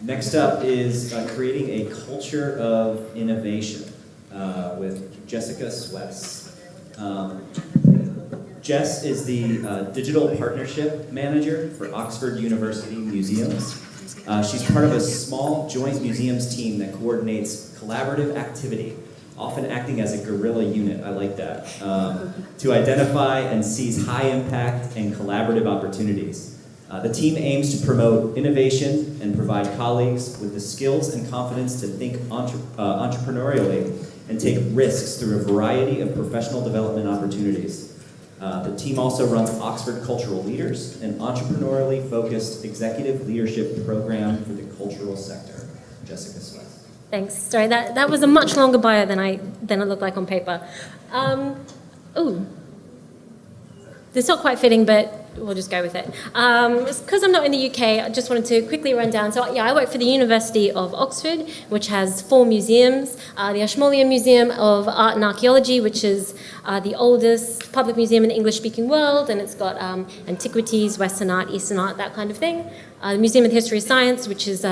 Next up is creating a culture of innovation with Jessica Swess. Jess is the Digital Partnership Manager for Oxford University Museums. She's part of a small joint museums team that coordinates collaborative activity, often acting as a guerrilla unit, I like that, to identify and seize high impact and collaborative opportunities. The team aims to promote innovation and provide colleagues with the skills and confidence to think entrepreneurially and take risks through a variety of professional development opportunities. The team also runs Oxford Cultural Leaders, an entrepreneurially focused executive leadership program for the cultural sector. Jessica Swess. Thanks. Sorry, that was a much longer bio than it looked like on paper. It's not quite fitting, but we'll just go with it. Because I'm not in the UK, I just wanted to quickly run down. So yeah, I work for the University of Oxford, which has 4 museums. The Ashmolean Museum of Art and Archaeology, which is the oldest public museum in the English-speaking world, and it's got antiquities, Western art, Eastern art, that kind of thing. The Museum of History of Science, which is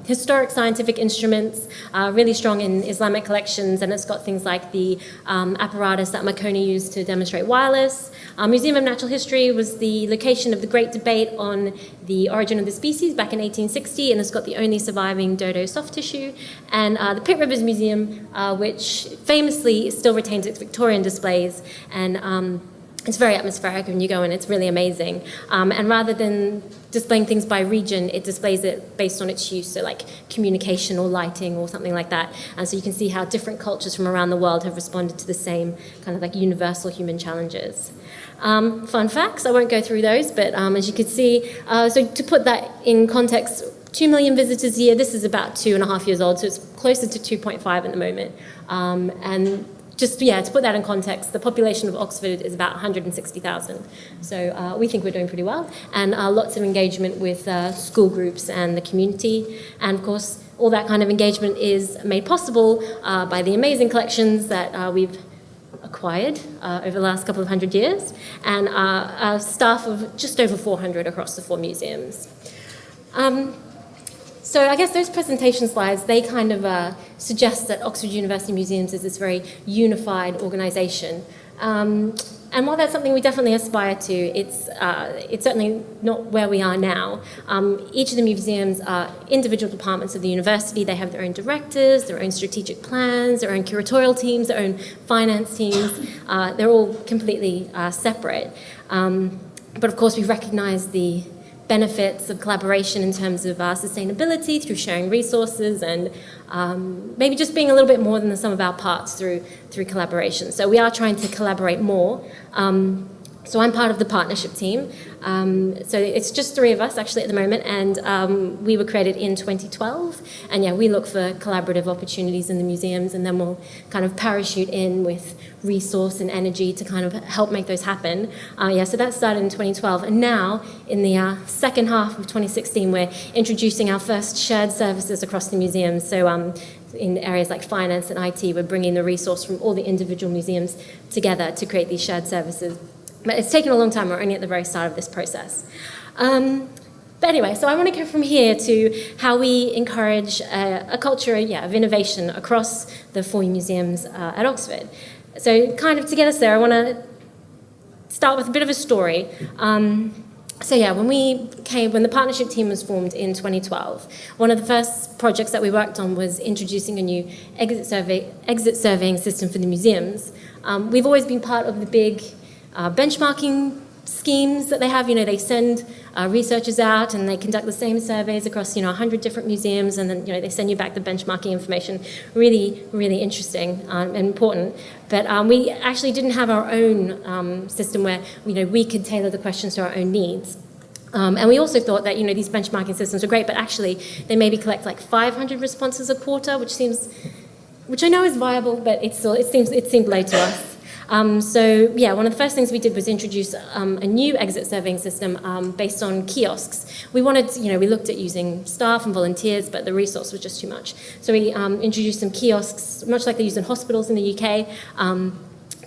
historic scientific instruments, really strong in Islamic collections, and it's got things like the apparatus that Marconi used to demonstrate wireless. Museum of Natural History was the location of the great debate on the origin of the species back in 1860, and it's got the only surviving dodo soft tissue. And the Pitt Rivers Museum, which famously still retains its Victorian displays, and it's very atmospheric when you go in, it's really amazing. And rather than displaying things by region, it displays it based on its use, so like communication or lighting or something like that. And so you can see how different cultures from around the world have responded to the same kind of like universal human challenges. Fun facts, I won't go through those, but as you can see, so to put that in context, 2 million visitors a year, this is about 2.5 years old, so it's closer to 2.5 at the moment. And just, yeah, to put that in context, the population of Oxford is about 160,000. So we think we're doing pretty well. And lots of engagement with school groups and the community. And of course, all that kind of engagement is made possible by the amazing collections that we've acquired over the last couple of 100 years. And a staff of just over 400 across the 4 museums. So I guess those presentation slides, they kind of suggest that Oxford University Museums is this very unified organisation. And while that's something we definitely aspire to, it's certainly not where we are now. Each of the museums are individual departments of the university. They have their own directors, their own strategic plans, their own curatorial teams, their own finance teams. They're all completely separate. But of course, we recognise the benefits of collaboration in terms of sustainability through sharing resources and maybe just being a little bit more than the sum of our parts through collaboration. So we are trying to collaborate more. So I'm part of the partnership team. So it's just 3 of us actually at the moment, and we were created in 2012. And yeah, we look for collaborative opportunities in the museums, and then we'll kind of parachute in with resource and energy to kind of help make those happen. So that started in 2012, and now in the second half of 2016, we're introducing our first shared services across the museums. So in areas like finance and IT, we're bringing the resource from all the individual museums together to create these shared services. But it's taken a long time. We're only at the very start of this process. But anyway, so I want to go from here to how we encourage a culture of innovation across the 4 museums at Oxford. So kind of to get us there, I want to start with a bit of a story. So yeah, when the partnership team was formed in 2012, one of the first projects that we worked on was introducing a new exit surveying system for the museums. We've always been part of the big benchmarking schemes that they have. They send researchers out and they conduct the same surveys across 100 different museums, and then they send you back the benchmarking information. Really, really interesting and important. But we actually didn't have our own system where we could tailor the questions to our own needs. And we also thought that these benchmarking systems are great, but actually they maybe collect like 500 responses a quarter, which I know is viable, but it seemed low to us. So yeah, one of the first things we did was introduce a new exit surveying system based on kiosks. We wanted, we looked at using staff and volunteers, but the resource was just too much. So we introduced some kiosks, much like they use in hospitals in the UK,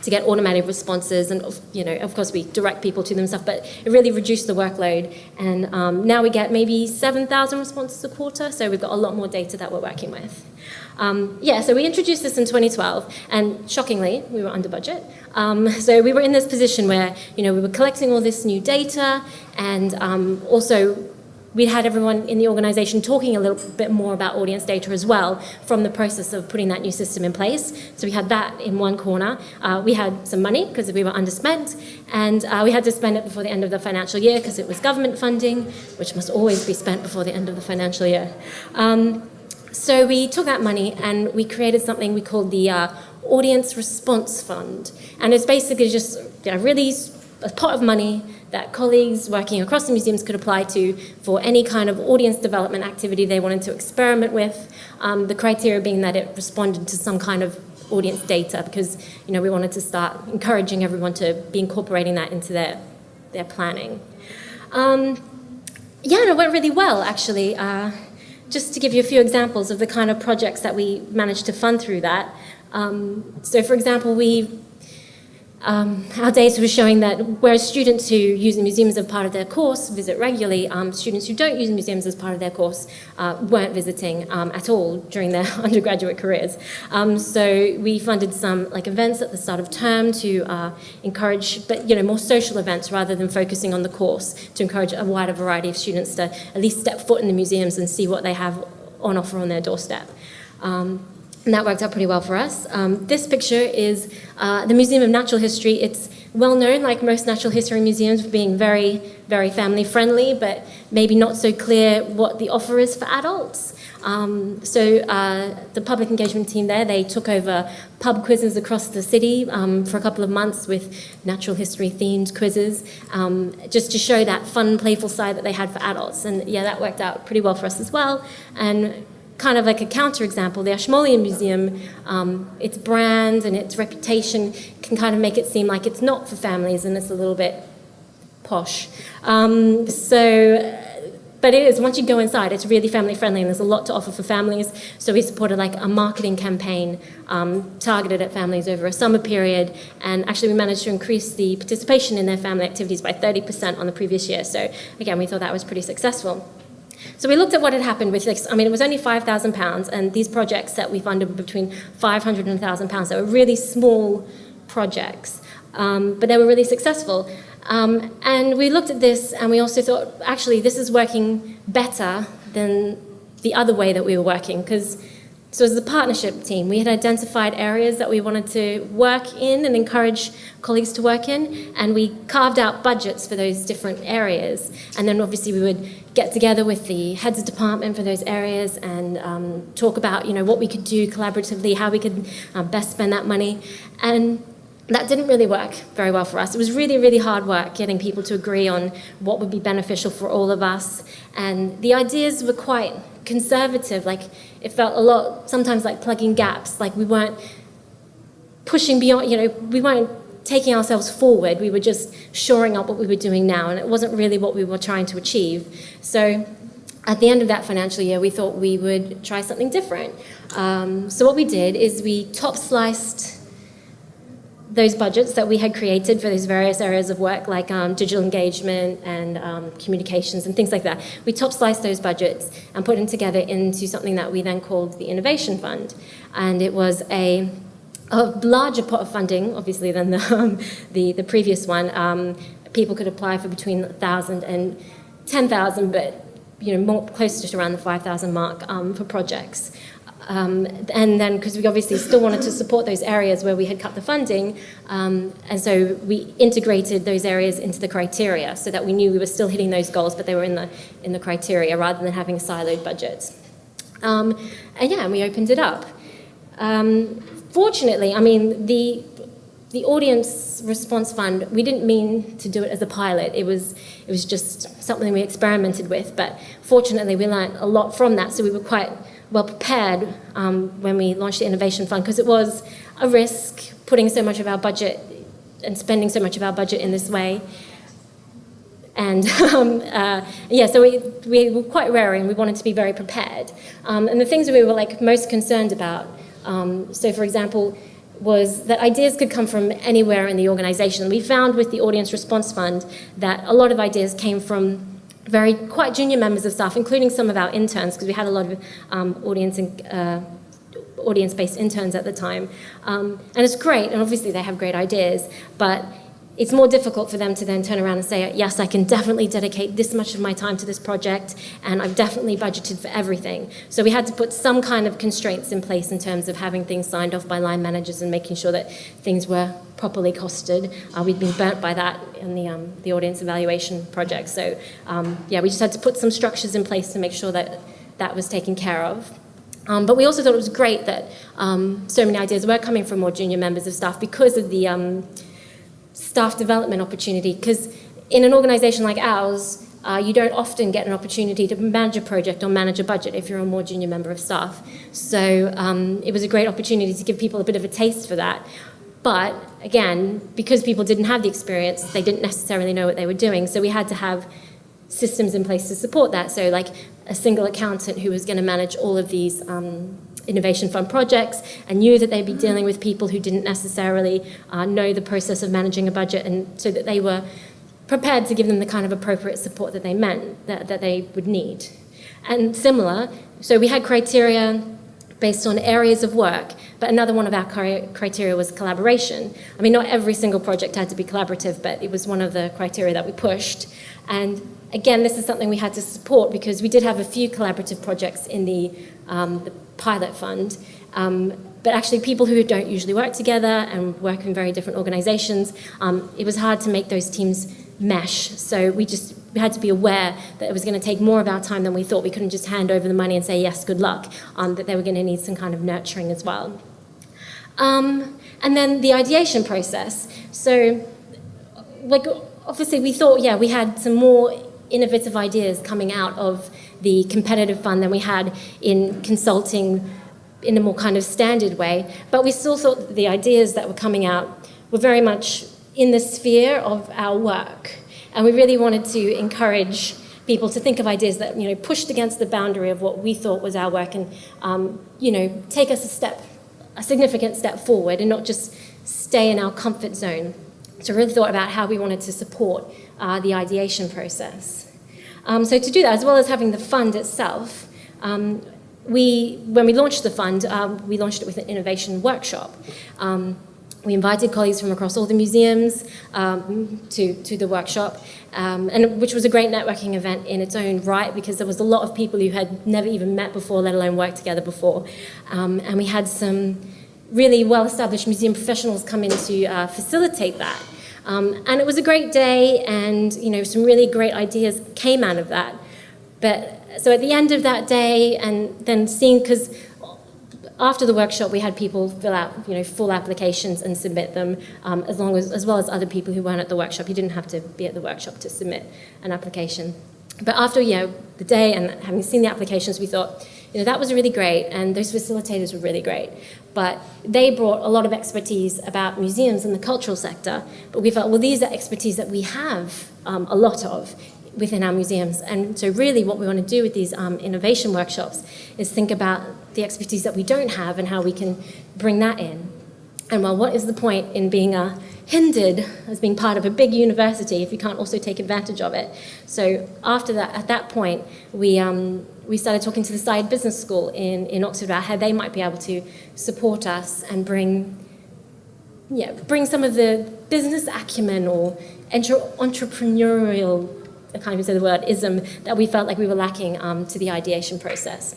to get automated responses, and of course we direct people to them and stuff, but it really reduced the workload, and now we get maybe 7,000 responses a quarter, so we've got a lot more data that we're working with. So we introduced this in 2012, and shockingly, we were under budget. So we were in this position where, we were collecting all this new data, and also we had everyone in the organisation talking a little bit more about audience data as well from the process of putting that new system in place. So we had that in one corner. We had some money because we were underspent, and we had to spend it before the end of the financial year because it was government funding, which must always be spent before the end of the financial year. So we took that money and we created something we called the Audience Response Fund. And it's basically just really a pot of money that colleagues working across the museums could apply to for any kind of audience development activity they wanted to experiment with, the criteria being that it responded to some kind of audience data, because we wanted to start encouraging everyone to be incorporating that into their planning. And it went really well, actually. Just to give you a few examples of the kind of projects that we managed to fund through that. So, for example, our data was showing that whereas students who use the museums as part of their course visit regularly, students who don't use the museums as part of their course weren't visiting at all during their undergraduate careers. So we funded some events at the start of term to encourage, but more social events rather than focusing on the course, to encourage a wider variety of students to at least step foot in the museums and see what they have on offer on their doorstep. And that worked out pretty well for us. This picture is the Museum of Natural History. It's well known, like most natural history museums, for being very, very family friendly, but maybe not so clear what the offer is for adults. So the public engagement team there, they took over pub quizzes across the city for a couple of months with natural history themed quizzes, just to show that fun, playful side that they had for adults. And that worked out pretty well for us as well. And kind of like a counterexample, the Ashmolean Museum, its brand and its reputation can kind of make it seem like it's not for families and it's a little bit posh. But it is, once you go inside, it's really family friendly and there's a lot to offer for families. So we supported a marketing campaign targeted at families over a summer period, and actually we managed to increase the participation in their family activities by 30% on the previous year. So again, we thought that was pretty successful. So we looked at what had happened with this. It was only £5,000, and these projects that we funded were between £500 and £1,000. They were really small projects, but they were really successful. And we looked at this, and we also thought, actually, this is working better than the other way that we were working, so as a partnership team, we had identified areas that we wanted to work in and encourage colleagues to work in, and we carved out budgets for those different areas. And then obviously we would get together with the heads of department for those areas and talk about what we could do collaboratively, how we could best spend that money. And that didn't really work very well for us. It was really, really hard work getting people to agree on what would be beneficial for all of us. And the ideas were quite conservative. It felt a lot, sometimes like plugging gaps. We weren't pushing beyond, we weren't taking ourselves forward. We were just shoring up what we were doing now, and it wasn't really what we were trying to achieve. So at the end of that financial year, we thought we would try something different. So what we did is we top-sliced those budgets that we had created for those various areas of work, like digital engagement and communications and things like that. We top-sliced those budgets and put them together into something that we then called the Innovation Fund. And it was a larger pot of funding, obviously, than the previous one. People could apply for between 1,000 and 10,000, but more closer to around the 5,000 mark for projects. And then, because we obviously still wanted to support those areas where we had cut the funding, and so we integrated those areas into the criteria so that we knew we were still hitting those goals, but they were in the criteria rather than having siloed budgets. And we opened it up. Fortunately, the Audience Response Fund, we didn't mean to do it as a pilot. It was just something we experimented with, but fortunately we learned a lot from that, so we were quite well prepared when we launched the Innovation Fund, because it was a risk putting so much of our budget and spending so much of our budget in this way. And so we were quite wary, and we wanted to be very prepared. And the things that we were most concerned about, so for example, was that ideas could come from anywhere in the organization. We found with the Audience Response Fund that a lot of ideas came from quite junior members of staff, including some of our interns, because we had a lot of audience-based interns at the time. And it's great, and obviously they have great ideas, but it's more difficult for them to then turn around and say, yes, I can definitely dedicate this much of my time to this project, and I've definitely budgeted for everything. So we had to put some kind of constraints in place in terms of having things signed off by line managers and making sure that things were properly costed. We'd been burnt by that in the audience evaluation project. So we just had to put some structures in place to make sure that that was taken care of. But we also thought it was great that so many ideas were coming from more junior members of staff because of the staff development opportunity, because in an organisation like ours, you don't often get an opportunity to manage a project or manage a budget if you're a more junior member of staff. So it was a great opportunity to give people a bit of a taste for that. But again, because people didn't have the experience, they didn't necessarily know what they were doing, so we had to have systems in place to support that. So like a single accountant who was going to manage all of these innovation fund projects and knew that they'd be dealing with people who didn't necessarily know the process of managing a budget, and so that they were prepared to give them the kind of appropriate support that they meant that they would need. And similar, so we had criteria based on areas of work, but another one of our criteria was collaboration. I mean, not every single project had to be collaborative, but it was one of the criteria that we pushed. And again, this is something we had to support because we did have a few collaborative projects in the pilot fund, but actually people who don't usually work together and work in very different organizations, it was hard to make those teams mesh. So we had to be aware that it was going to take more of our time than we thought. We couldn't just hand over the money and say, yes, good luck, that they were going to need some kind of nurturing as well. And then the ideation process. So, like, obviously we thought, we had some more innovative ideas coming out of the competitive fund than we had in consulting in a more kind of standard way, but we still thought that the ideas that were coming out were very much in the sphere of our work, and we really wanted to encourage people to think of ideas that pushed against the boundary of what we thought was our work, and take us a significant step forward, and not just stay in our comfort zone. So really thought about how we wanted to support the ideation process. So to do that, as well as having the fund itself, when we launched the fund, we launched it with an innovation workshop. We invited colleagues from across all the museums to the workshop, and which was a great networking event in its own right, because there was a lot of people who had never even met before, let alone worked together before. And we had some really well-established museum professionals come in to facilitate that. And it was a great day, and some really great ideas came out of that. But so at the end of that day, and then seeing, because after the workshop we had people fill out full applications and submit them, as well as other people who weren't at the workshop. You didn't have to be at the workshop to submit an application. But after the day and having seen the applications, we thought that was really great, and those facilitators were really great. But they brought a lot of expertise about museums and the cultural sector. But we felt, well, these are expertise that we have a lot of within our museums. And so really what we want to do with these innovation workshops is think about the expertise that we don't have and how we can bring that in. And well, what is the point in being hindered as being part of a big university if you can't also take advantage of it? So after that, at that point, we started talking to the Saïd Business School in Oxford about how they might be able to support us and bring some of the business acumen or entrepreneurial, I can't even say the word, ism, that we felt like we were lacking to the ideation process.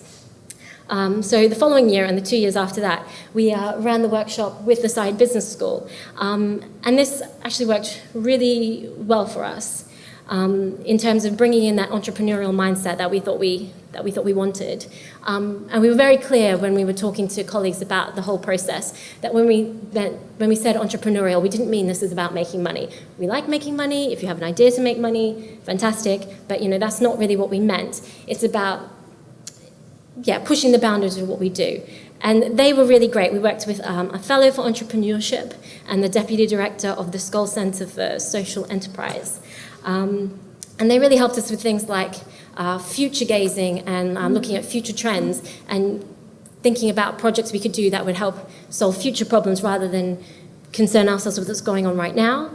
So the following year and the 2 years after that, we ran the workshop with the Saïd Business School. And this actually worked really well for us in terms of bringing in that entrepreneurial mindset that we thought we wanted. And we were very clear when we were talking to colleagues about the whole process that when we said entrepreneurial, we didn't mean this is about making money. We like making money. If you have an idea to make money, fantastic. But that's not really what we meant. It's about pushing the boundaries of what we do. And they were really great. We worked with a fellow for entrepreneurship and the deputy director of the Skoll Centre for Social Enterprise. And they really helped us with things like future gazing and looking at future trends and thinking about projects we could do that would help solve future problems rather than concern ourselves with what's going on right now.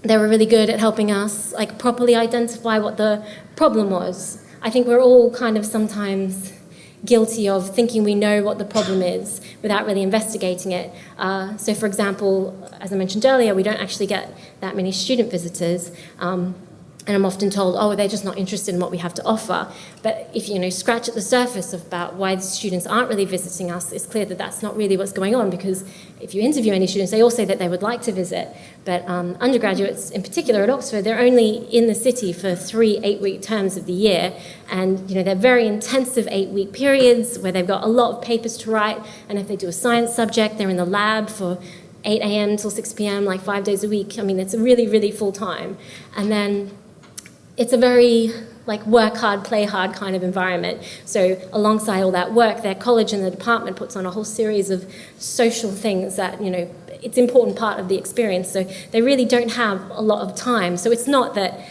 They were really good at helping us like properly identify what the problem was. I think we're all kind of sometimes guilty of thinking we know what the problem is without really investigating it. So for example, as I mentioned earlier, we don't actually get that many student visitors. And I'm often told, oh, they're just not interested in what we have to offer. But if you scratch at the surface about why the students aren't really visiting us, it's clear that that's not really what's going on, because if you interview any students, they all say that they would like to visit. But undergraduates, in particular at Oxford, they're only in the city for 3 8-week terms of the year. And they're very intensive 8-week periods where they've got a lot of papers to write. And if they do a science subject, they're in the lab for 8 a.m. till 6 p.m., like 5 days a week. I mean, it's really, really full time. And then it's a very work hard, play hard kind of environment. So alongside all that work, their college and the department puts on a whole series of social things that, it's an important part of the experience. So they really don't have a lot of time. So it's not that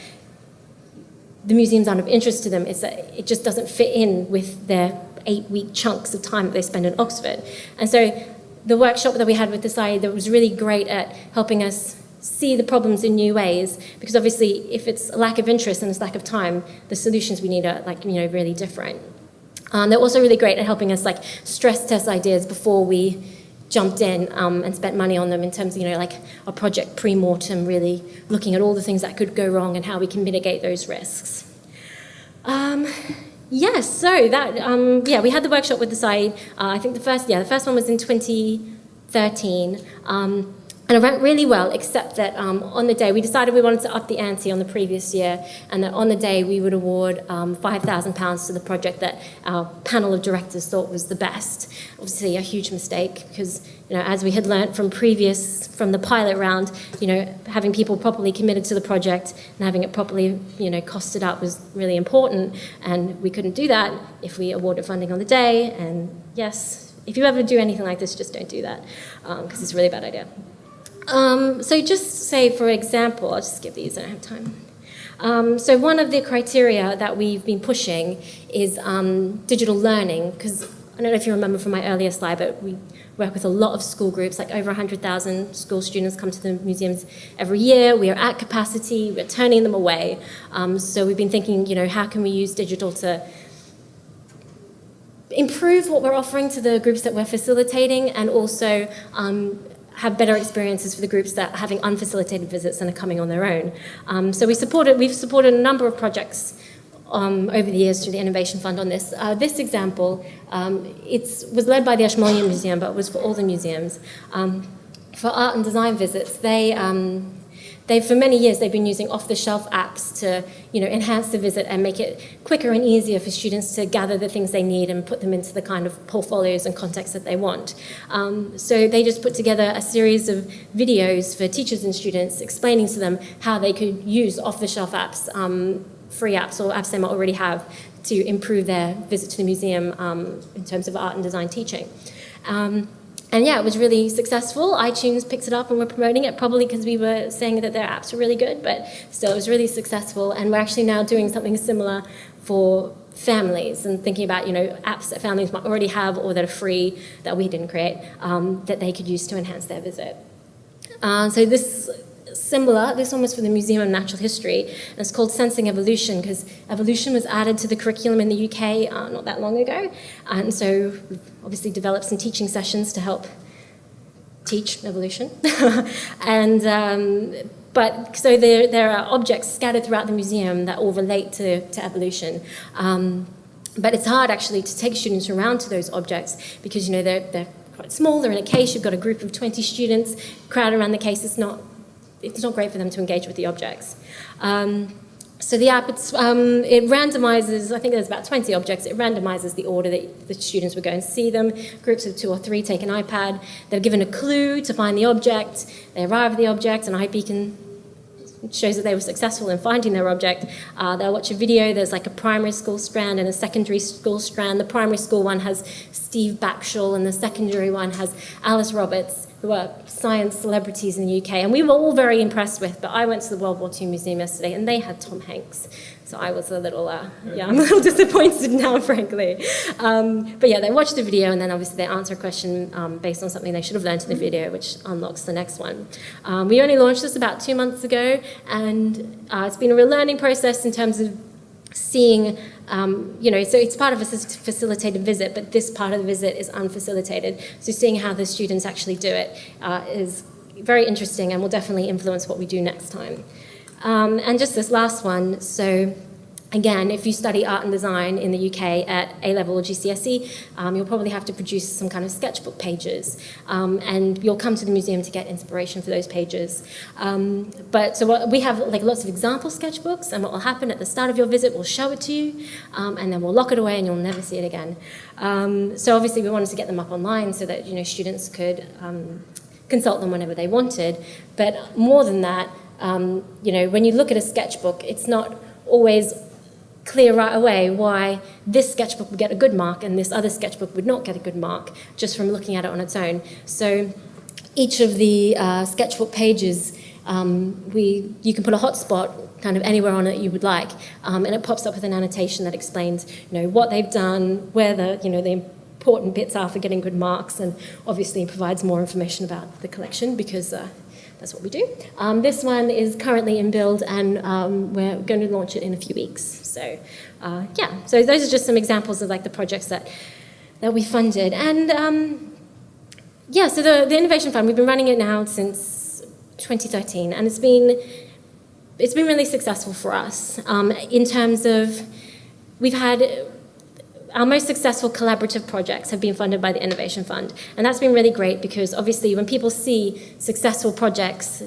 the museums aren't of interest to them, it's that it just doesn't fit in with their 8-week chunks of time that they spend in Oxford. And so the workshop that we had with the Saïd that was really great at helping us see the problems in new ways, because obviously if it's a lack of interest and it's lack of time, the solutions we need are really different. They're also really great at helping us stress test ideas before we jumped in and spent money on them, in terms of a project pre-mortem, really looking at all the things that could go wrong and how we can mitigate those risks. Yes, so that we had the workshop with the Saïd. I think the first one was in 2013. And it went really well, except that on the day, we decided we wanted to up the ante on the previous year, and that on the day we would award £5,000 to the project that our panel of directors thought was the best. Obviously a huge mistake, because as we had learnt from the pilot round, having people properly committed to the project and having it properly costed up was really important, and we couldn't do that if we awarded funding on the day. And yes, if you ever do anything like this, just don't do that, because it's a really bad idea. So just say, for example, I'll just skip these, I don't have time. So one of the criteria that we've been pushing is digital learning, because I don't know if you remember from my earlier slide, but we work with a lot of school groups, over 100,000 school students come to the museums every year. We are at capacity, we're turning them away. So we've been thinking, how can we use digital to improve what we're offering to the groups that we're facilitating, and also have better experiences for the groups that are having unfacilitated visits and are coming on their own. So we've supported a number of projects over the years through the Innovation Fund on this. This example, it was led by the Entrepreneurial Museum, but it was for all the museums. For art and design visits, for many years, they've been using off-the-shelf apps to, enhance the visit and make it quicker and easier for students to gather the things they need and put them into the kind of portfolios and contexts that they want. So they just put together a series of videos for teachers and students explaining to them how they could use off-the-shelf apps, free apps or apps they might already have, to improve their visit to the museum in terms of art and design teaching. And yeah, it was really successful. iTunes picked it up and we're promoting it, probably because we were saying that their apps were really good, but still it was really successful. And we're actually now doing something similar for families and thinking about, apps that families might already have or that are free, that we didn't create, that they could use to enhance their visit. So this one was for the Museum of Natural History, and it's called Sensing Evolution, because evolution was added to the curriculum in the UK not that long ago, and so we've obviously developed some teaching sessions to help teach evolution. But so there are objects scattered throughout the museum that all relate to evolution. But it's hard actually to take students around to those objects, because they're quite small, they're in a case, you've got a group of 20 students crowded around the case, it's not great for them to engage with the objects. So the app, it randomizes, I think there's about 20 objects, it randomizes the order that the students would go and see them. Groups of 2 or 3 take an iPad, they're given a clue to find the object, they arrive at the object, and iBeacon shows that they were successful in finding their object. They'll watch a video, there's a primary school strand and a secondary school strand. The primary school one has Steve Backshall, and the secondary one has Alice Roberts, who are science celebrities in the UK, and we were all very impressed with, but I went to the World War II Museum yesterday, and they had Tom Hanks. So I was a little, I'm a little disappointed now, frankly. But yeah, they watched the video, and then obviously they answer a question based on something they should have learned in the video, which unlocks the next one. We only launched this about 2 months ago, and it's been a real learning process in terms of seeing, so it's part of a facilitated visit, but this part of the visit is unfacilitated. So seeing how the students actually do it is very interesting and will definitely influence what we do next time. And just this last one, so again, if you study art and design in the UK at A-level or GCSE, you'll probably have to produce some kind of sketchbook pages, and you'll come to the museum to get inspiration for those pages. We have like lots of example sketchbooks, and what will happen at the start of your visit, we'll show it to you, and then we'll lock it away and you'll never see it again. So obviously we wanted to get them up online so that students could consult them whenever they wanted, but more than that, when you look at a sketchbook, it's not always clear right away why this sketchbook would get a good mark and this other sketchbook would not get a good mark just from looking at it on its own. So each of the sketchbook pages, you can put a hotspot kind of anywhere on it you would like, and it pops up with an annotation that explains what they've done, where the important bits are for getting good marks, and obviously provides more information about the collection because that's what we do. This one is currently in build, and we're going to launch it in a few weeks. So, so those are just some examples of like the projects that we funded. And so the Innovation Fund, we've been running it now since 2013, and it's been really successful for us in terms of we've had. Our most successful collaborative projects have been funded by the Innovation Fund, and that's been really great because obviously when people see successful projects,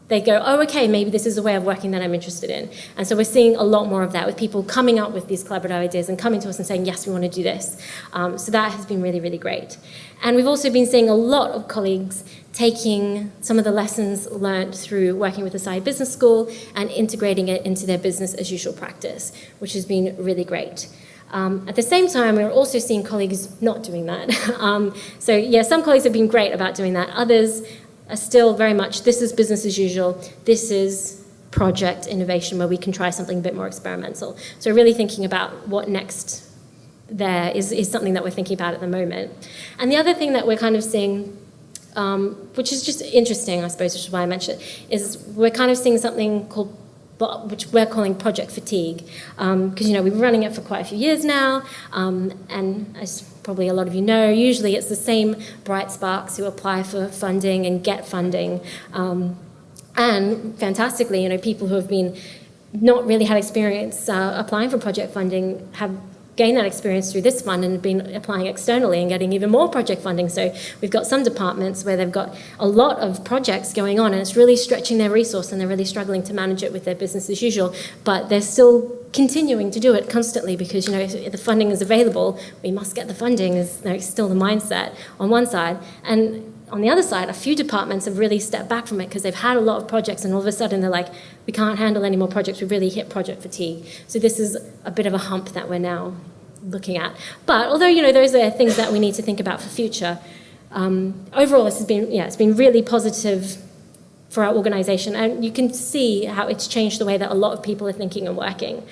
they go, oh, okay, maybe this is a way of working that I'm interested in. And so we're seeing a lot more of that with people coming up with these collaborative ideas and coming to us and saying, yes, we want to do this. So that has been really, really great. And we've also been seeing a lot of colleagues taking some of the lessons learned through working with the Saïd Business School and integrating it into their business as usual practice, which has been really great. At the same time, we're also seeing colleagues not doing that. Some colleagues have been great about doing that. Others are still very much, this is business as usual. This is project innovation where we can try something a bit more experimental. So really thinking about what next there is something that we're thinking about at the moment. And the other thing that we're kind of seeing, which is just interesting, I suppose, which is why I mentioned it, is we're kind of seeing something called which we're calling project fatigue, because we've been running it for quite a few years now, and as probably a lot of you know, usually it's the same bright sparks who apply for funding and get funding, and fantastically, people who have been not really had experience applying for project funding have gained that experience through this fund and have been applying externally and getting even more project funding. So we've got some departments where they've got a lot of projects going on and it's really stretching their resource and they're really struggling to manage it with their business as usual, but they're still continuing to do it constantly because, if the funding is available, we must get the funding is still the mindset on one side. And on the other side, a few departments have really stepped back from it because they've had a lot of projects and all of a sudden they're like, we can't handle any more projects, we've really hit project fatigue. So this is a bit of a hump that we're now looking at. But although, those are things that we need to think about for future, overall this has been, it's been really positive for our organisation, and you can see how it's changed the way that a lot of people are thinking and working.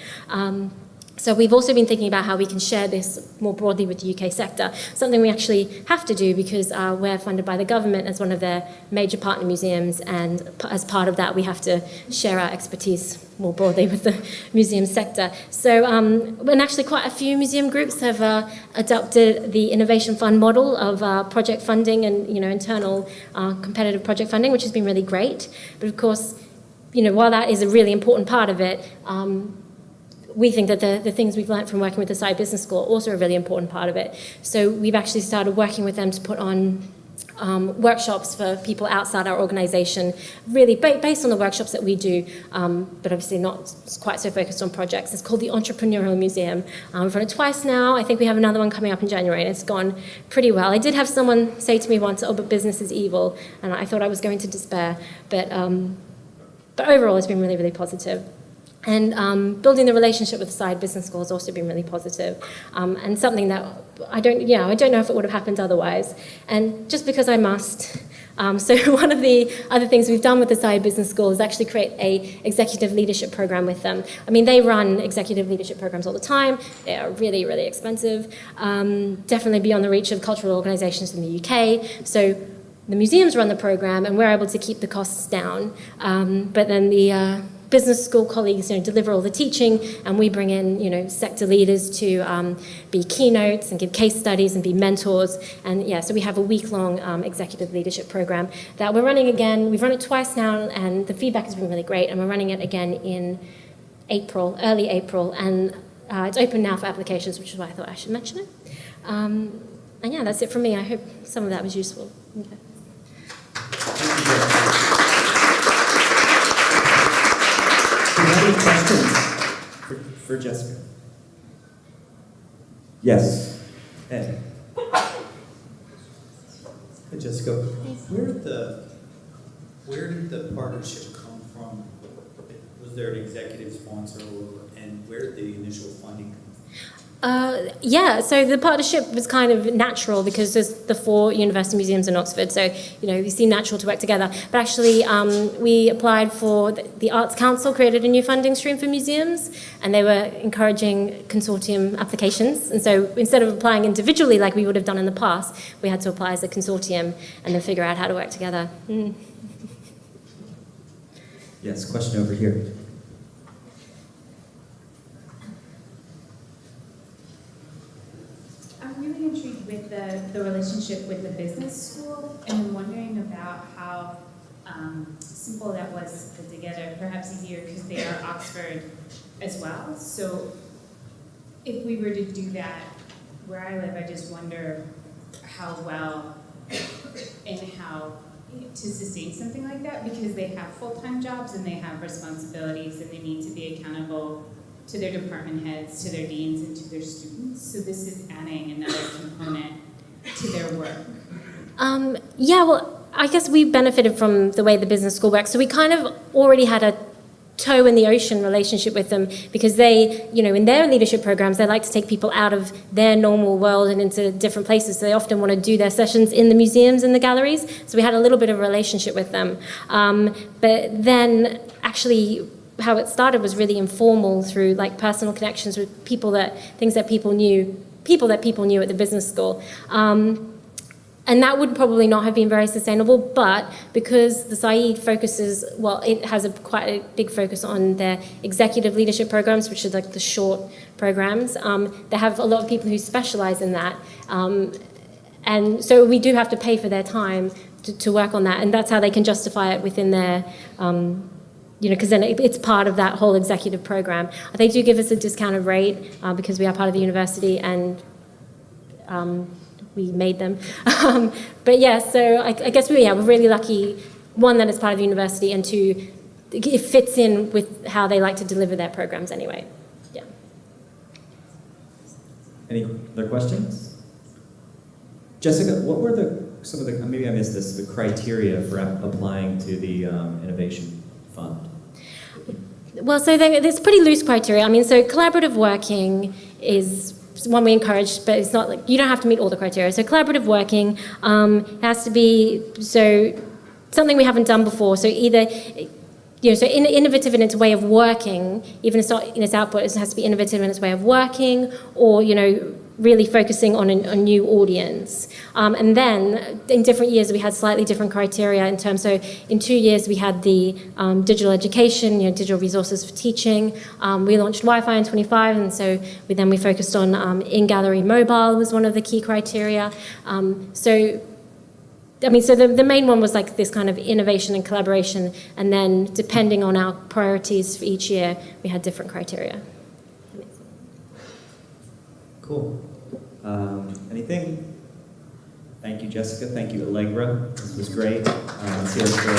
So we've also been thinking about how we can share this more broadly with the UK sector, something we actually have to do because we're funded by the government as one of their major partner museums, and as part of that we have to share our expertise more broadly with the museum sector. So, and actually quite a few museum groups have adopted the Innovation Fund model of project funding and internal competitive project funding, which has been really great. But of course, while that is a really important part of it, we think that the things we've learned from working with the Saïd Business School are also a really important part of it. So we've actually started working with them to put on workshops for people outside our organisation, really based on the workshops that we do, but obviously not quite so focused on projects. It's called the Entrepreneurial Museum. We've run it twice now. I think we have another one coming up in January, and it's gone pretty well. I did have someone say to me once, but business is evil, and I thought I was going to despair. But overall, it's been really, really positive. And building the relationship with the Saïd Business School has also been really positive, and something that I don't know if it would have happened otherwise. And just because I must, So one of the other things we've done with the Saïd Business School is actually create a executive leadership program with them. I mean, they run executive leadership programs all the time. They are really, really expensive, definitely beyond the reach of cultural organisations in the UK. So the museums run the program, and we're able to keep the costs down. But then the business school colleagues, deliver all the teaching, and we bring in, sector leaders to be keynotes and give case studies and be mentors. And yeah, so we have a week-long executive leadership program that we're running again. We've run it twice now, and the feedback has been really great. And we're running it again in April, early April, and it's open now for applications, which is why I thought I should mention it. And yeah, that's it from me. I hope some of that was useful. Okay. Do you have any questions for Jessica? Yes. Ed. Hey Jessica, where did the partnership come from? Was there an executive sponsor, and where did the initial funding come from? Yeah, so the partnership was kind of natural because there's the 4 university museums in Oxford, so it seemed natural to work together. But actually, we applied for the Arts Council, created a new funding stream for museums, and they were encouraging consortium applications. And so instead of applying individually like we would have done in the past, we had to apply as a consortium and then figure out how to work together. Yes, question over here. I'm really intrigued with the relationship with the business school, and I'm wondering about how simple that was to put together, perhaps easier because they are Oxford as well. So if we were to do that where I live, I just wonder how well and how to sustain something like that, because they have full-time jobs and they have responsibilities and they need to be accountable to their department heads, to their deans, and to their students. So this is adding another component to their work. Yeah, well, I guess we benefited from the way the business school works. So we kind of already had a toe in the ocean relationship with them, because they, in their leadership programs, they like to take people out of their normal world and into different places. So they often want to do their sessions in the museums and the galleries. So we had a little bit of a relationship with them. But then actually, how it started was really informal through personal connections with things that people knew at the business school. And that would probably not have been very sustainable, but because the Saïd focuses, it has quite a big focus on their executive leadership programs, which are the short programs. They have a lot of people who specialize in that. And so we do have to pay for their time to work on that, and that's how they can justify it within their because then it's part of that whole executive program. They do give us a discounted rate because we are part of the university, and we made them. But yeah, so I guess we're really lucky, one, that it's part of the university, and two, it fits in with how they like to deliver their programs anyway. Yeah. Any other questions? Jessica, what were some of the, maybe I missed this, the criteria for applying to the Innovation Fund? Well, so there's pretty loose criteria. I mean, so collaborative working is one we encourage, but it's not you don't have to meet all the criteria. So collaborative working has to be something we haven't done before. So either innovative in its way of working, even if it's not in its output, it has to be innovative in its way of working, or really focusing on a new audience. And then in different years we had slightly different criteria in terms. So in 2 years we had the digital education, digital resources for teaching. We launched Wi-Fi in 25, and so we focused on in-gallery mobile was one of the key criteria. So the main one was this kind of innovation and collaboration, and then depending on our priorities for each year, we had different criteria. Cool. Anything? Thank you, Jessica. Thank you, Allegra. This was great. Let's hear it for